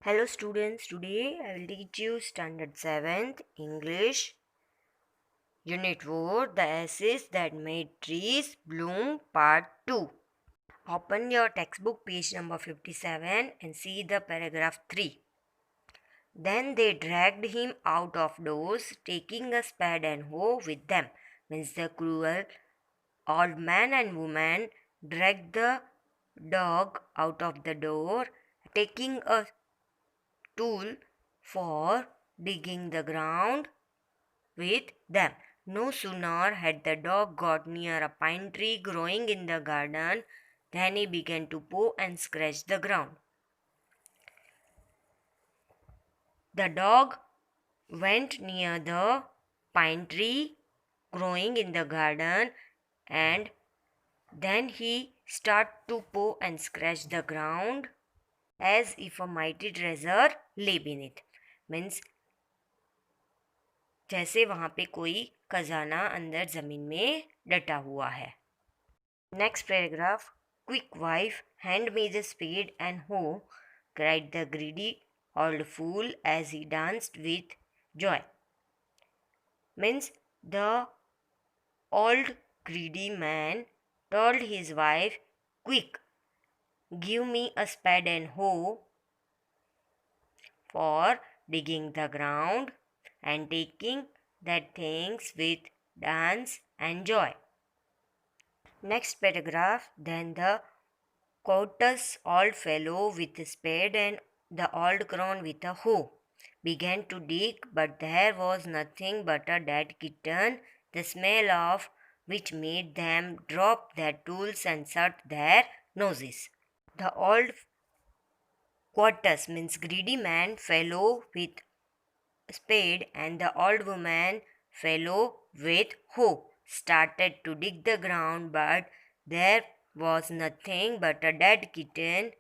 Hello students, today I will teach you Standard 7th English Unit 4 The Essays That Made Trees Bloom Part 2. Open your textbook page number 57 and see the paragraph 3. Then they dragged him out of doors, taking a spade and hoe with them. Means the cruel old man and woman dragged the dog out of the door, taking a tool for digging the ground with them. No sooner had the dog got near a pine tree growing in the garden than he began to paw and scratch the ground. The dog went near the pine tree growing in the garden and then he started to paw and scratch the ground as if a mighty treasure lay beneath. Means जैसे वहां पे कोई खजाना अंदर जमीन में डटा हुआ है. Next paragraph. Quick wife hand me the spade and ho, cried the greedy old fool as he danced with joy. Means the old greedy man told his wife, quick, give me a spade and hoe for digging the ground and taking that things with dance and joy. Next paragraph. Then the courteous old fellow with a spade and the old crone with a hoe began to dig, but there was nothing but a dead kitten, the smell of which made them drop their tools and shut their noses. The old courteous means greedy man fellow with spade and the old woman fellow with hoe started to dig the ground, but there was nothing but a dead kitten.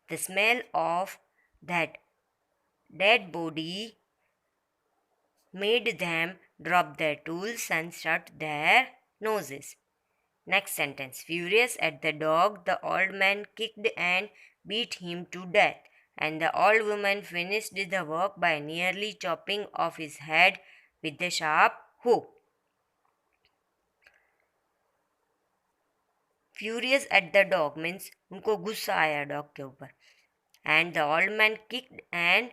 The smell of that dead body made them drop their tools and shut their noses. Next sentence. Furious at the dog, the old man kicked and beat him to death, and the old woman finished the work by nearly chopping off his head with the sharp hoe. Furious at the dog means उनको गुस्सा आया dog के ऊपर. And the old man kicked and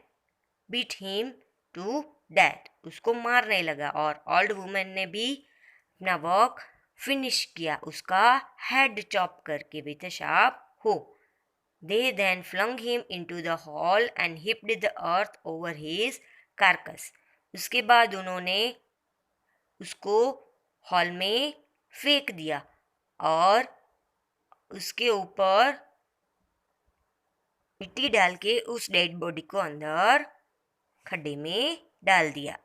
beat him to death. उसको मारने लगा और old woman ने भी अपना वर्क फिनिश किया उसका हेड चॉप करके with a sharp hoe. They then flung him into the hall and heaped the earth over his carcass. उसके बाद उन्होंने उसको हॉल में फेंक दिया और उसके ऊपर मिट्टी डाल के उस डेड बॉडी को अंदर खड्डे में डाल दिया.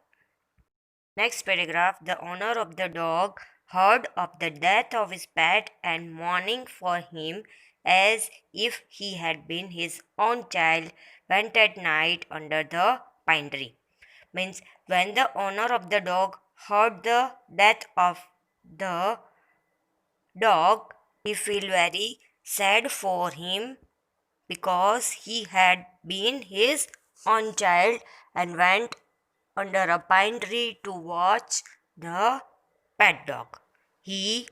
Next paragraph. The owner of the dog heard of the death of his pet and mourning for him as if he had been his own child, went at night under the pine tree. Means when the owner of the dog heard the death of the dog, he felt very sad for him because he had been his own child and went under a pine tree to watch the pet dog. He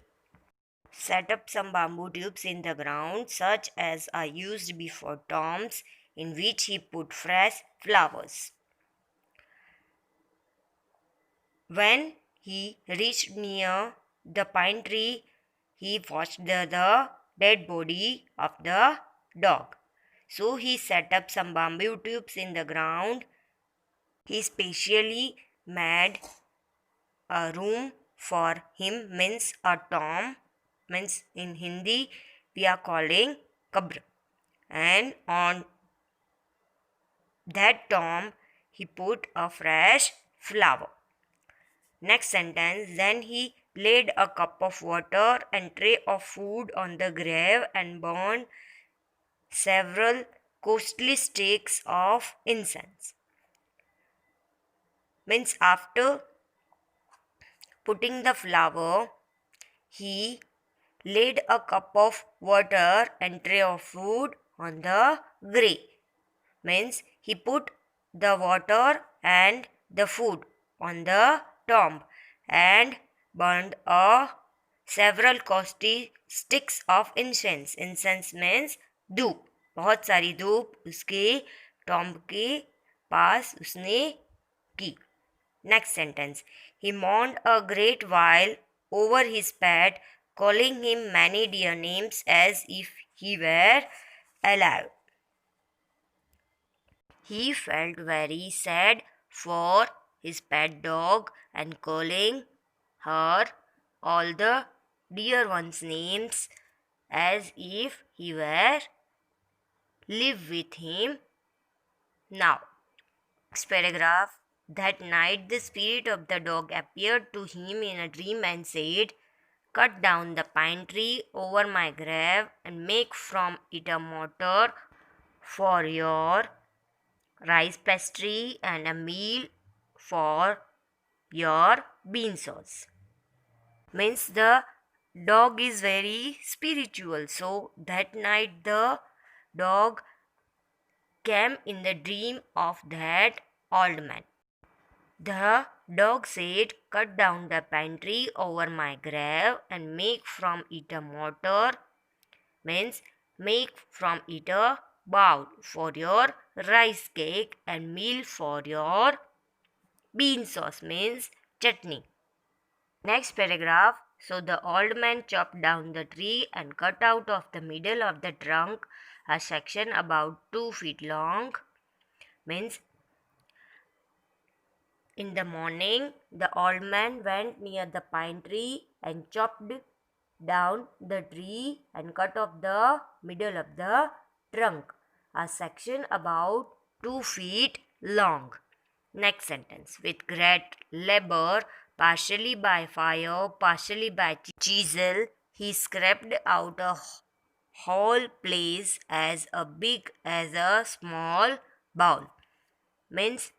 set up some bamboo tubes in the ground, such as are used before tombs, in which he put fresh flowers. When he reached near the pine tree, he watched the dead body of the dog. So he set up some bamboo tubes in the ground. He specially made a room for him, means a tomb, means in Hindi we are calling qabr, and on that tomb he put a fresh flower. Next sentence. Then he laid a cup of water and tray of food on the grave and burned several costly sticks of incense. Means after putting the flower, he laid a cup of water and tray of food on the grave. Means He put the water and the food on the tomb and burned several costly sticks of incense. Incense means धूप. बहुत सारी धूप उसके tomb के पास उसने की. Next sentence. He mourned a great while over his pet, calling him many dear names as if he were alive. He felt very sad for his pet dog and calling her all the dear ones' names as if he were live with him now. Next paragraph. That night the spirit of the dog appeared to him in a dream and said, "Cut down the pine tree over my grave and make from it a mortar for your rice pastry and a meal for your bean sauce." Means the dog is very spiritual. So that night the dog came in the dream of that old man. The dog said, "Cut down the pine tree over my grave and make from it a mortar." Means make from it a bowl for your rice cake and meal for your bean sauce. Means chutney. Next paragraph. So the old man chopped down the tree and cut out of the middle of the trunk a section about 2 feet long. Means in the morning, the old man went near the pine tree and chopped down the tree and cut off the middle of the trunk, a section about 2 feet long. Next sentence. With great labor, partially by fire, partially by chisel, he scraped out a whole place as big as a small bowl. Means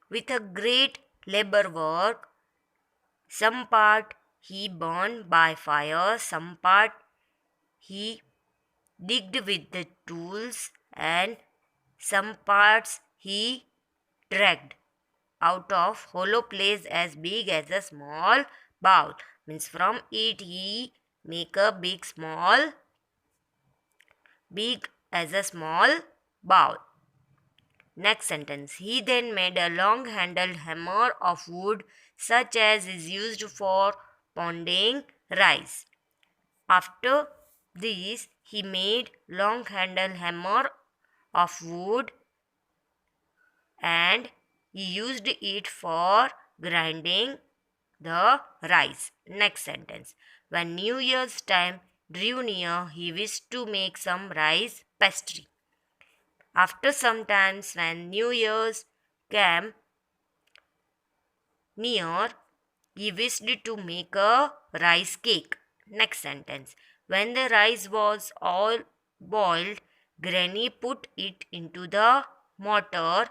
with a great labor work, some part he burned by fire, some part he digged with the tools, and some parts he dragged out of hollow place as big as a small bowl. Means from it he make a big as a small bowl. Next sentence. He then made a long-handled hammer of wood such as is used for pounding rice. After this, he made long-handled hammer of wood and he used it for grinding the rice. Next sentence. When New Year's time drew near, he wished to make some rice pastry. After some time, when New Year's came near, he wished to make a rice cake. Next sentence. When the rice was all boiled, Granny put it into the mortar.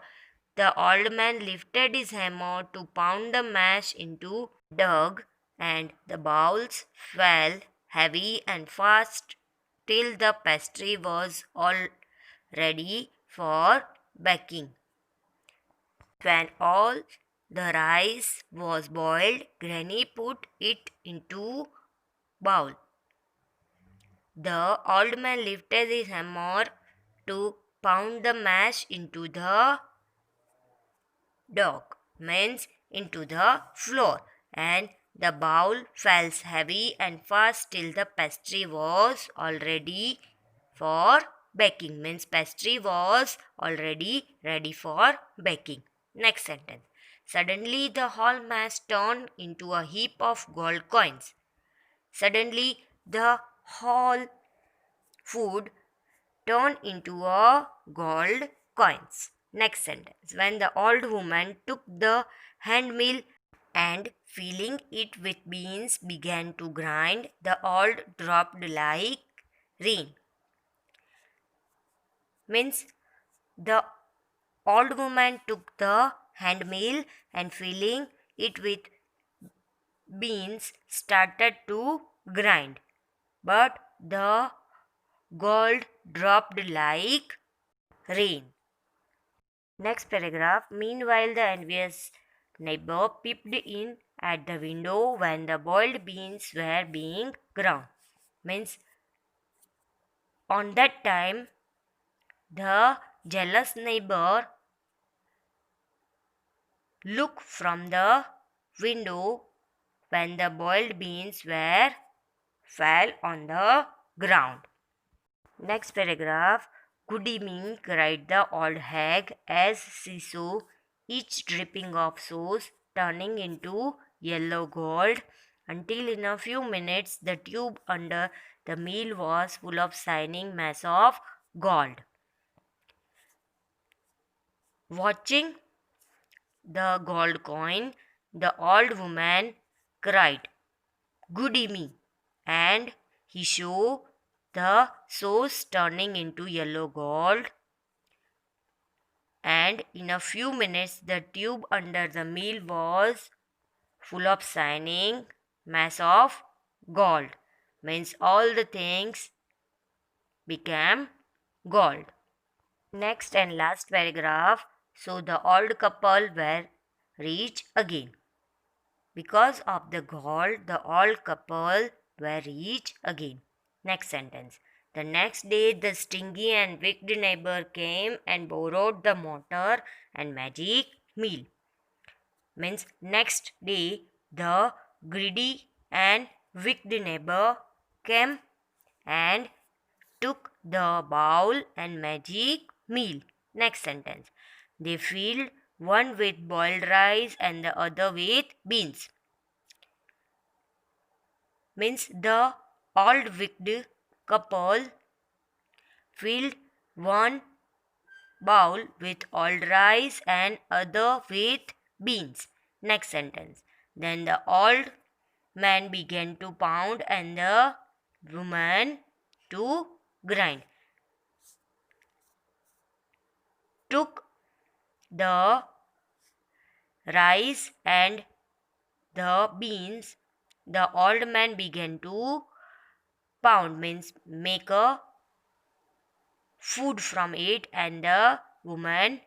The old man lifted his hammer to pound the mash into dough, and the bowls fell heavy and fast till the pastry was all ready for baking. When all the rice was boiled, Granny put it into bowl. The old man lifted his hammer to pound the mash into the dough, means into the flour, and the bowl fell heavy and fast till the pastry was already for baking. Means pastry was already ready for baking. Next sentence. Suddenly the whole mass turned into a heap of gold coins. Suddenly the whole food turned into a gold coins. Next sentence. When the old woman took the hand mill and filling it with beans began to grind, the old dropped like rain. Means the old woman took the hand mill and filling it with beans started to grind, but the gold dropped like rain. Next paragraph. Meanwhile, the envious neighbor peeped in at the window when the boiled beans were being ground. Means on that time, the jealous neighbor looked from the window when the boiled beans fell on the ground. Next paragraph. Good evening, cried the old hag as she saw each dripping of sauce turning into yellow gold, until in a few minutes the tube under the mill was full of shining mass of gold. Watching the gold coin, the old woman cried, "Good evening," and he showed the sauce turning into yellow gold, and in a few minutes the tube under the mill was full of shining mass of gold. Means all the things became gold. Next and last paragraph. So the old couple were rich again. Because of the gold, the old couple were rich again. Next sentence. The next day, the stingy and wicked neighbor came and borrowed the mortar and magic mill. Means next day, the greedy and wicked neighbor came and took the bowl and magic meal. Next sentence. They filled one with boiled rice and the other with beans. Means the old wicked couple filled one bowl with old rice and other with beans. Next sentence. Then the old man began to pound and the woman to grind. Took the rice and the beans. The old man began to pound, means make a food from it, and the woman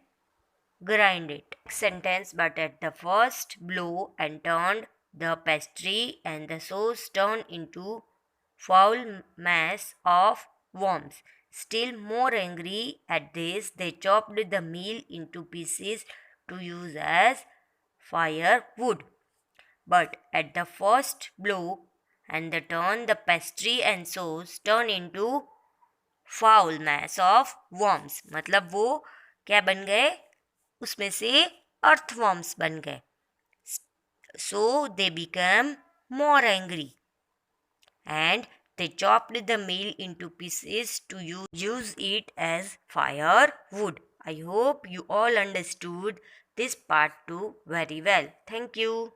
grind it. Sentence. But at the first blow and turned the pastry and the sauce turned into foul mass of worms. Still more angry at this, they chopped the meal into pieces to use as firewood. But at the first blow and the turn, the pastry and sauce turn into foul mass of worms. मतलब वो क्या बन गए, उसमें से earthworms बन गए. So they become more angry and they chopped the meal into pieces to use it as firewood. I hope you all understood this part too very well. Thank you.